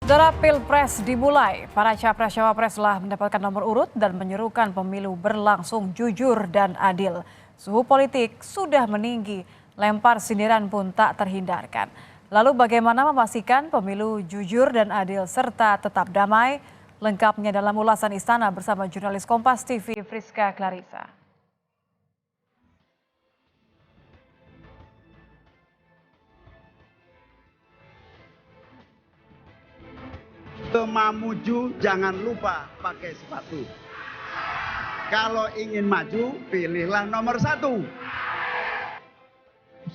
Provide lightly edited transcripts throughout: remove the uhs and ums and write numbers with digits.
Saudara, Pilpres dimulai. Para capres-cawapres telah mendapatkan nomor urut dan menyerukan pemilu berlangsung jujur dan adil. Suhu politik sudah meninggi, lempar sindiran pun tak terhindarkan. Lalu bagaimana memastikan pemilu jujur dan adil serta tetap damai? Lengkapnya dalam ulasan Istana bersama jurnalis Kompas TV Friska Clarissa. Mamuju jangan lupa pakai sepatu. Kalau ingin maju, pilihlah nomor 1.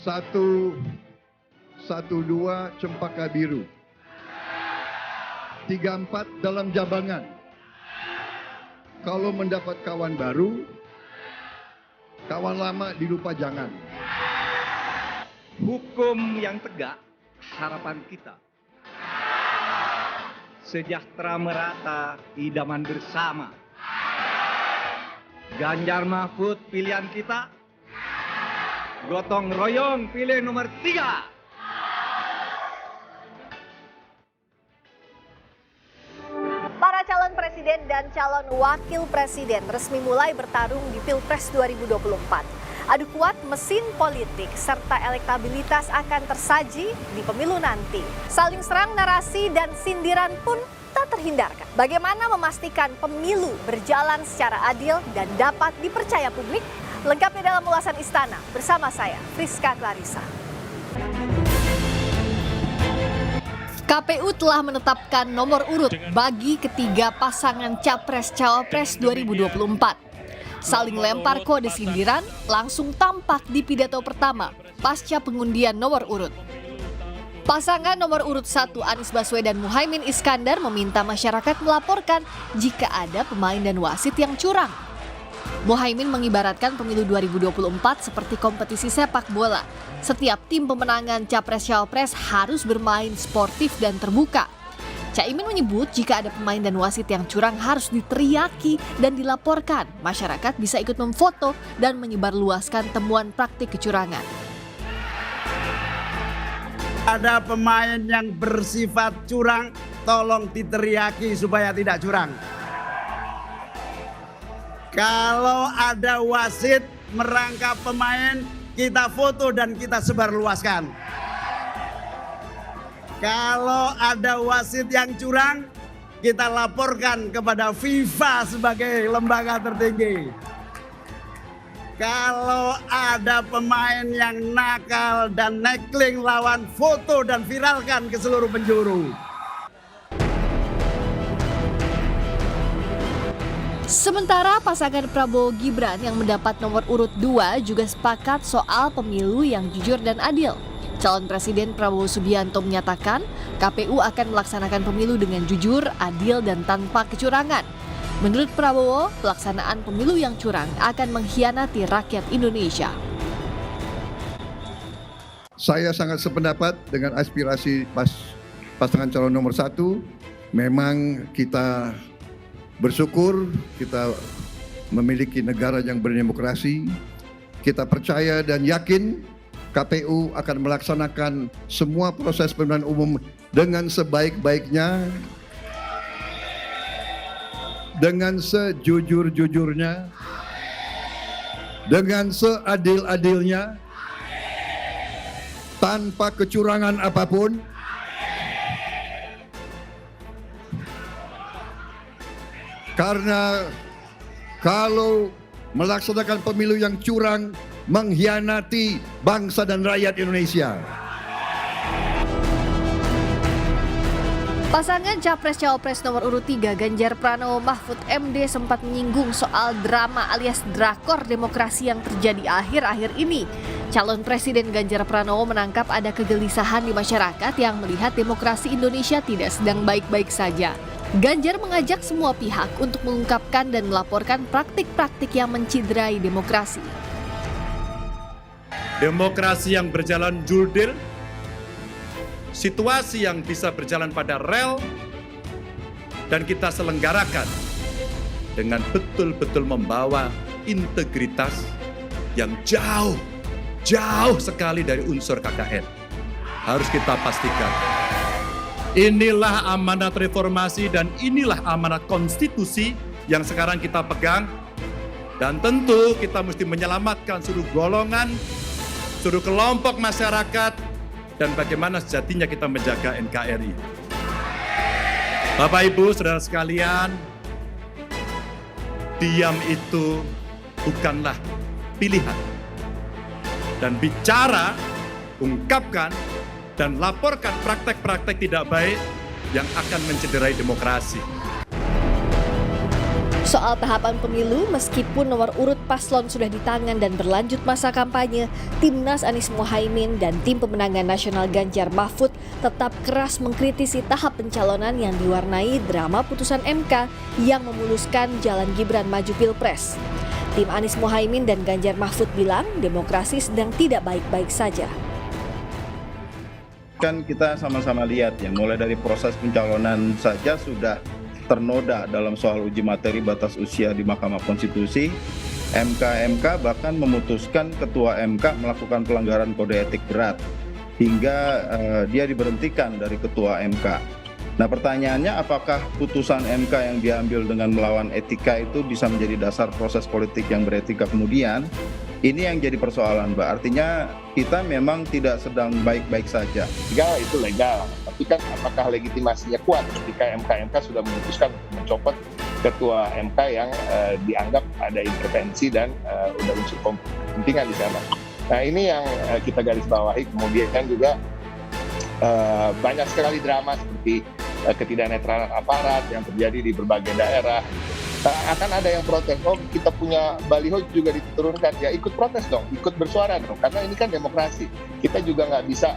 112 Cempaka Biru. 34 dalam Jabangan. Kalau mendapat kawan baru, kawan lama dilupa jangan. Hukum yang tegak, harapan kita. Sejahtera merata, idaman bersama. Ganjar Mahfud pilihan kita. Gotong royong pilih nomor 3. Para calon presiden dan calon wakil presiden resmi mulai bertarung di Pilpres 2024. Adu kuat mesin politik serta elektabilitas akan tersaji di pemilu nanti. Saling serang narasi dan sindiran pun tak terhindarkan. Bagaimana memastikan pemilu berjalan secara adil dan dapat dipercaya publik? Lengkapnya dalam ulasan Istana bersama saya, Friska Clarissa. KPU telah menetapkan nomor urut bagi ketiga pasangan Capres-Cawapres 2024. Saling lempar kode sindiran langsung tampak di pidato pertama pasca pengundian nomor urut. Pasangan nomor urut 1 Anies Baswedan Muhaimin Iskandar meminta masyarakat melaporkan jika ada pemain dan wasit yang curang. Muhaimin mengibaratkan pemilu 2024 seperti kompetisi sepak bola. Setiap tim pemenangan Capres-Cawapres harus bermain sportif dan terbuka. Caimin menyebut jika ada pemain dan wasit yang curang harus diteriaki dan dilaporkan. Masyarakat bisa ikut memfoto dan menyebarluaskan temuan praktik kecurangan. Ada pemain yang bersifat curang, tolong diteriaki supaya tidak curang. Kalau ada wasit merangkap pemain, kita foto dan kita sebarluaskan. Kalau ada wasit yang curang, kita laporkan kepada FIFA sebagai lembaga tertinggi. Kalau ada pemain yang nakal dan nekling lawan, foto dan viralkan ke seluruh penjuru. Sementara pasangan Prabowo Gibran yang mendapat nomor urut 2 juga sepakat soal pemilu yang jujur dan adil. Calon Presiden Prabowo Subianto menyatakan KPU akan melaksanakan pemilu dengan jujur, adil, dan tanpa kecurangan. Menurut Prabowo, pelaksanaan pemilu yang curang akan mengkhianati rakyat Indonesia. Saya sangat sependapat dengan aspirasi pasangan calon nomor 1. Memang kita bersyukur kita memiliki negara yang berdemokrasi. Kita percaya dan yakin KPU akan melaksanakan semua proses pemilihan umum dengan sebaik-baiknya, dengan sejujur-jujurnya, dengan seadil-adilnya, tanpa kecurangan apapun. Karena kalau melaksanakan pemilu yang curang, mengkhianati bangsa dan rakyat Indonesia. Pasangan Capres-Cawapres nomor urut 3 Ganjar Pranowo Mahfud MD sempat menyinggung soal drama alias drakor demokrasi yang terjadi akhir-akhir ini. Calon Presiden Ganjar Pranowo menangkap ada kegelisahan di masyarakat yang melihat demokrasi Indonesia tidak sedang baik-baik saja. Ganjar mengajak semua pihak untuk mengungkapkan dan melaporkan praktik-praktik yang menciderai demokrasi. Demokrasi yang berjalan jurdil, situasi yang bisa berjalan pada rel, dan kita selenggarakan dengan betul-betul membawa integritas yang jauh sekali dari unsur KKN. Harus kita pastikan Inilah amanat reformasi dan inilah amanat konstitusi yang sekarang kita pegang. Dan tentu kita mesti menyelamatkan seluruh golongan, seluruh kelompok masyarakat, dan bagaimana sejatinya kita menjaga NKRI. Bapak, Ibu, Saudara sekalian, diam itu bukanlah pilihan. Dan bicara, ungkapkan, dan laporkan praktek-praktek tidak baik yang akan mencederai demokrasi. Soal tahapan pemilu, meskipun nomor urut paslon sudah di tangan dan berlanjut masa kampanye, Timnas Anies Mohaimin dan Tim Pemenangan Nasional Ganjar Mahfud tetap keras mengkritisi tahap pencalonan yang diwarnai drama putusan MK yang memuluskan jalan Gibran maju Pilpres. Tim Anies Mohaimin dan Ganjar Mahfud bilang demokrasi sedang tidak baik-baik saja. Kan kita sama-sama lihat ya, mulai dari proses pencalonan saja sudah ternoda dalam soal uji materi batas usia di Mahkamah Konstitusi. MK bahkan memutuskan ketua MK melakukan pelanggaran kode etik berat hingga dia diberhentikan dari ketua MK. Nah, pertanyaannya, apakah putusan MK yang diambil dengan melawan etika itu bisa menjadi dasar proses politik yang beretika kemudian? Ini yang jadi persoalan, Mbak. Artinya kita memang tidak sedang baik-baik saja. Legal itu legal, tapi kan apakah legitimasinya kuat ketika MK sudah memutuskan untuk mencopot ketua MK yang dianggap ada intervensi dan udah unsur kepentingan di sana. Nah, ini yang kita garis bawahi. Kemudian kan juga banyak sekali drama seperti ketidaknetralan aparat yang terjadi di berbagai daerah. Akan ada yang protes, oh kita punya baliho juga diturunkan, ya ikut protes dong, ikut bersuara dong, karena ini kan demokrasi. Kita juga nggak bisa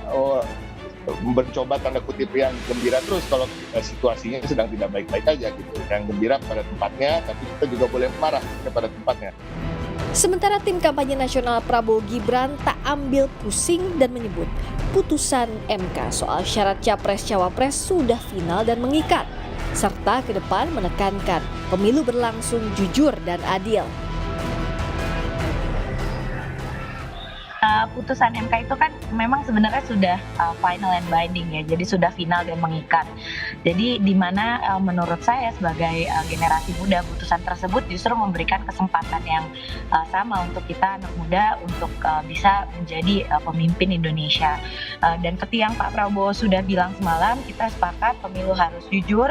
mencoba tanda kutip yang gembira terus kalau situasinya sedang tidak baik-baik aja gitu. Yang gembira pada tempatnya, tapi kita juga boleh marah pada tempatnya. Sementara tim kampanye nasional Prabowo Gibran tak ambil pusing dan menyebut putusan MK soal syarat Capres-Cawapres sudah final dan mengikat, serta ke depan menekankan pemilu berlangsung jujur dan adil. Putusan MK itu kan memang sebenarnya sudah final and binding ya, jadi sudah final dan mengikat. Jadi di mana menurut saya sebagai generasi muda, putusan tersebut justru memberikan kesempatan yang sama untuk kita anak muda untuk bisa menjadi pemimpin Indonesia. Dan seperti yang Pak Prabowo sudah bilang semalam, kita sepakat pemilu harus jujur.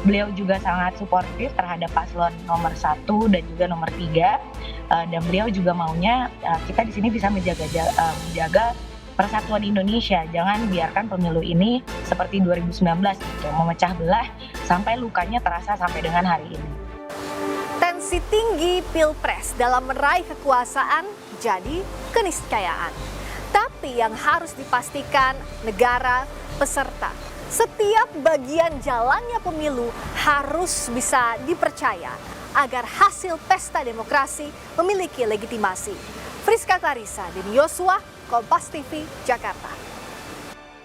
Beliau juga sangat suportif terhadap paslon nomor 1 dan juga nomor 3. Dan beliau juga maunya kita di sini bisa menjaga persatuan Indonesia. Jangan biarkan pemilu ini seperti 2019 gitu, memecah belah sampai lukanya terasa sampai dengan hari ini. Tensi tinggi Pilpres dalam meraih kekuasaan jadi keniscayaan. Tapi yang harus dipastikan negara peserta, setiap bagian jalannya pemilu harus bisa dipercaya agar hasil pesta demokrasi memiliki legitimasi. Friska Clarissa, Denny Yosua, Kompas TV, Jakarta.